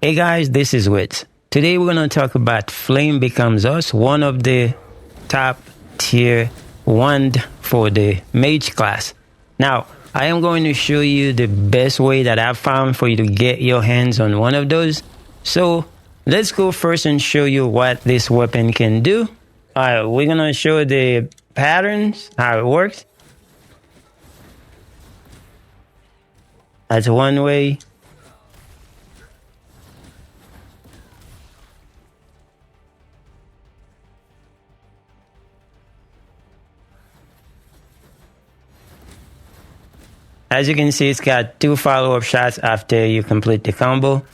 Hey guys, this is Wits. Today we're going to talk about Flame Becomes Us, one of the top tier wand for the mage class. Now, I am going to show you the best way that I've found for you to get your hands on one of those. So let's go first and show you what this weapon can do. Alright, we're going to show the patterns, how it works. That's one way. As you can see, it's got 2 follow-up shots after you complete the combo.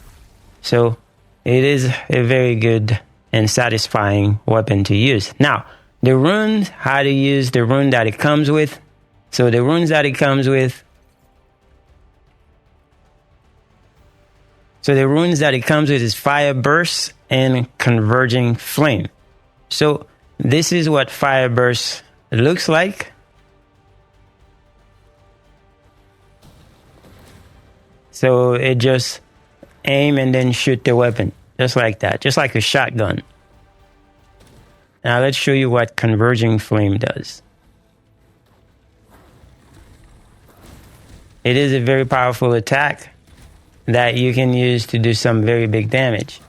So it is a very good and satisfying weapon to use. Now, the runes, how to use the rune that it comes with. So the runes that it comes with. So the runes that it comes with is Fire Burst and Converging Flame. So this is what Fire Burst looks like. So it just aim and then shoot the weapon, just like that, just like a shotgun. Now let's show you what Converging Flame does. It is a very powerful attack that you can use to do some very big damage.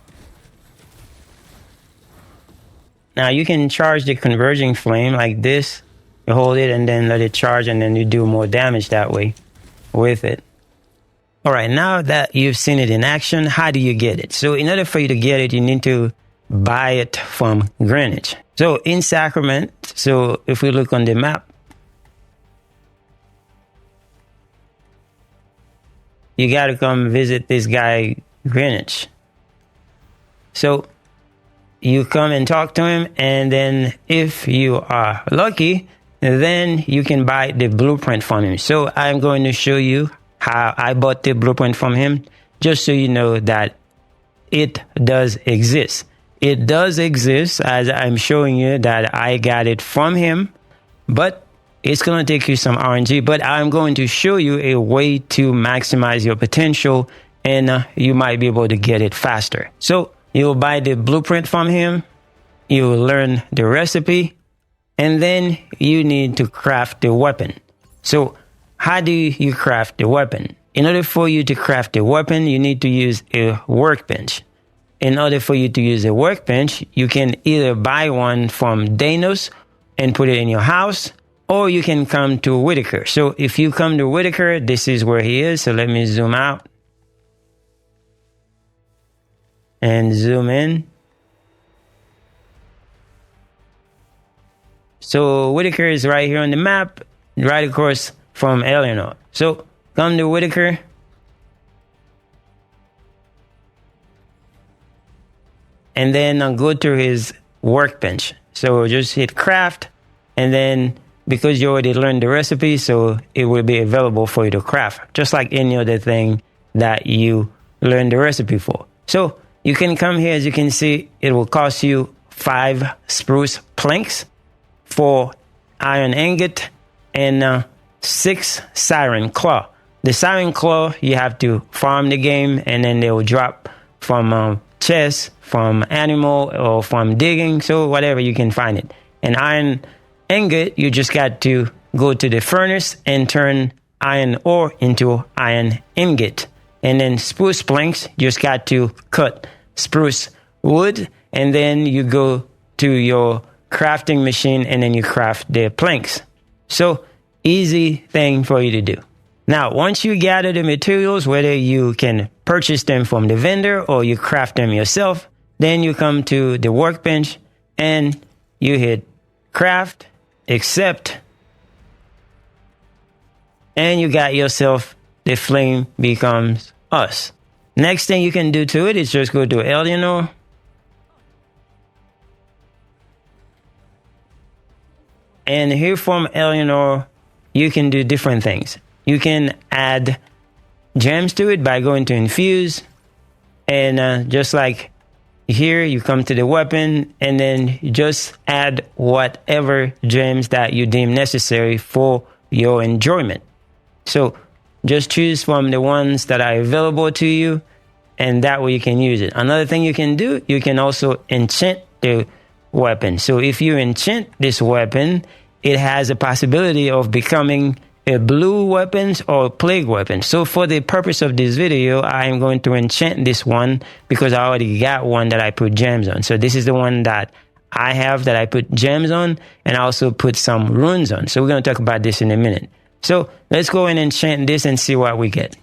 Now you can charge the Converging Flame like this. You hold it and then let it charge, and then you do more damage that way with it. All right, now that you've seen it in action, how do you get it? So in order for you to get it, you need to buy it from Greenwich. So in Sacrament, so if we look on the map, you got to come visit this guy, Greenwich. So you come and talk to him, and then if you are lucky, then you can buy the blueprint from him. So I'm going to show you how I bought the blueprint from him, just so you know that it does exist. It does exist, as I'm showing you that I got it from him, but it's going to take you some RNG, but I'm going to show you a way to maximize your potential, and you might be able to get it faster. So you'll buy the blueprint from him, you'll learn the recipe, and then you need to craft the weapon. So how do you craft the weapon? In order for you to craft a weapon, you need to use a workbench. In order for you to use a workbench, you can either buy one from Danos and put it in your house, or you can come to Whitaker. So if you come to Whitaker, this is where he is. So let me zoom out and zoom in. So Whitaker is right here on the map, right across from Eleanor. So come to Whitaker. And then go to his workbench. So just hit craft. And then because you already learned the recipe, so it will be available for you to craft. Just like any other thing that you learned the recipe for. So you can come here. As you can see, it will cost you 5 spruce planks, 4 iron ingot, and 6 siren claw. The siren claw, you have to farm the game, and then they will drop from chests, from animal, or from digging, so whatever you can find it. And iron ingot, you just got to go to the furnace and turn iron ore into iron ingot. And then spruce planks, you just got to cut spruce wood, and then you go to your crafting machine, and then you craft the planks. So easy thing for you to do. Now, once you gather the materials, whether you can purchase them from the vendor or you craft them yourself, then you come to the workbench and you hit craft, accept, and you got yourself the Flame Becomes Us. Next thing you can do to it is just go to Eleanor. And here from Eleanor, you can do different things. You can add gems to it by going to infuse. And just like here, you come to the weapon and then you just add whatever gems that you deem necessary for your enjoyment. So just choose from the ones that are available to you and that way you can use it. Another thing you can do, you can also enchant the weapon. So if you enchant this weapon, it has a possibility of becoming a blue weapons or plague weapon. So for the purpose of this video, I am going to enchant this one because I already got one that I put gems on. So this is the one that I have that I put gems on, and I also put some runes on. So we're going to talk about this in a minute. So let's go and enchant this and see what we get.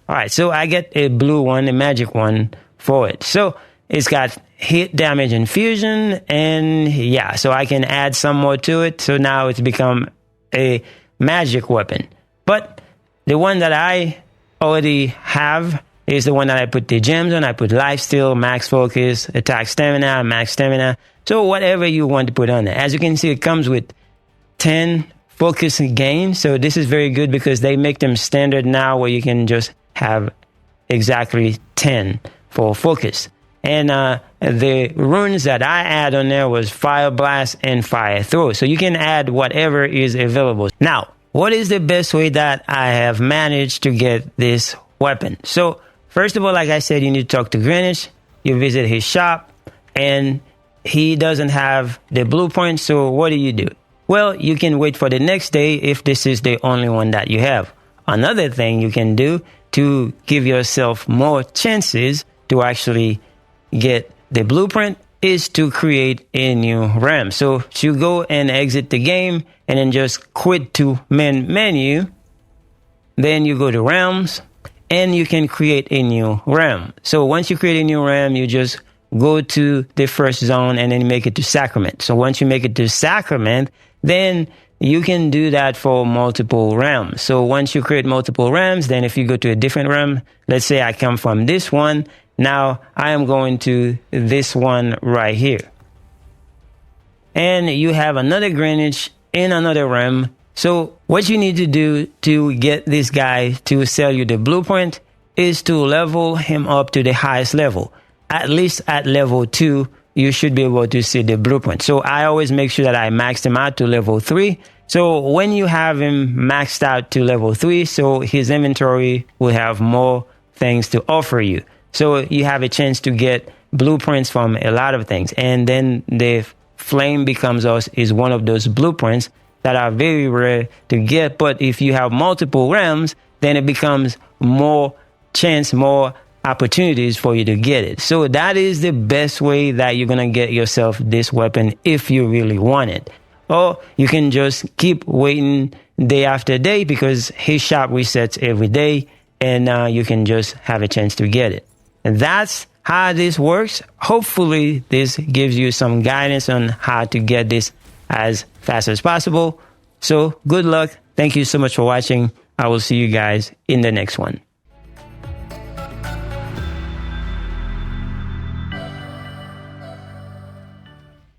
All right, so I get a blue one, a magic one for it. So it's got hit damage infusion, and yeah, so I can add some more to it. So now it's become a magic weapon. But the one that I already have is the one that I put the gems on. I put lifesteal, max focus, attack stamina, max stamina. So whatever you want to put on it. As you can see, it comes with 10 focus gain. So this is very good because they make them standard now where you can just have exactly 10 for focus. And the runes that I add on there was Fire Blast and Fire Throw. So you can add whatever is available. Now, what is the best way that I have managed to get this weapon? So first of all, like I said, you need to talk to Greenwich. You visit his shop, and he doesn't have the blueprint. So what do? Well, you can wait for the next day if this is the only one that you have. Another thing you can do to give yourself more chances to actually get the blueprint is to create a new realm. So you go and exit the game and then just quit to main menu. Then you go to realms and you can create a new realm. So once you create a new realm, you just go to the first zone and then make it to Sacrament. So once you make it to Sacrament, then you can do that for multiple realms. So once you create multiple realms, then if you go to a different realm, let's say I come from this one, now I am going to this one right here. And you have another Greenwich in another realm. So what you need to do to get this guy to sell you the blueprint is to level him up to the highest level. At least at level 2, you should be able to see the blueprint. So I always make sure that I maxed him out to level 3. So when you have him maxed out to level 3, so his inventory will have more things to offer you. So you have a chance to get blueprints from a lot of things. And then the Flame Becomes Us is one of those blueprints that are very rare to get. But if you have multiple realms, then it becomes more chance, more opportunities for you to get it. So that is the best way that you're going to get yourself this weapon if you really want it. Or you can just keep waiting day after day because his shop resets every day, and you can just have a chance to get it. And that's how this works. Hopefully this gives you some guidance on how to get this as fast as possible. So good luck. Thank you so much for watching. I will see you guys in the next one.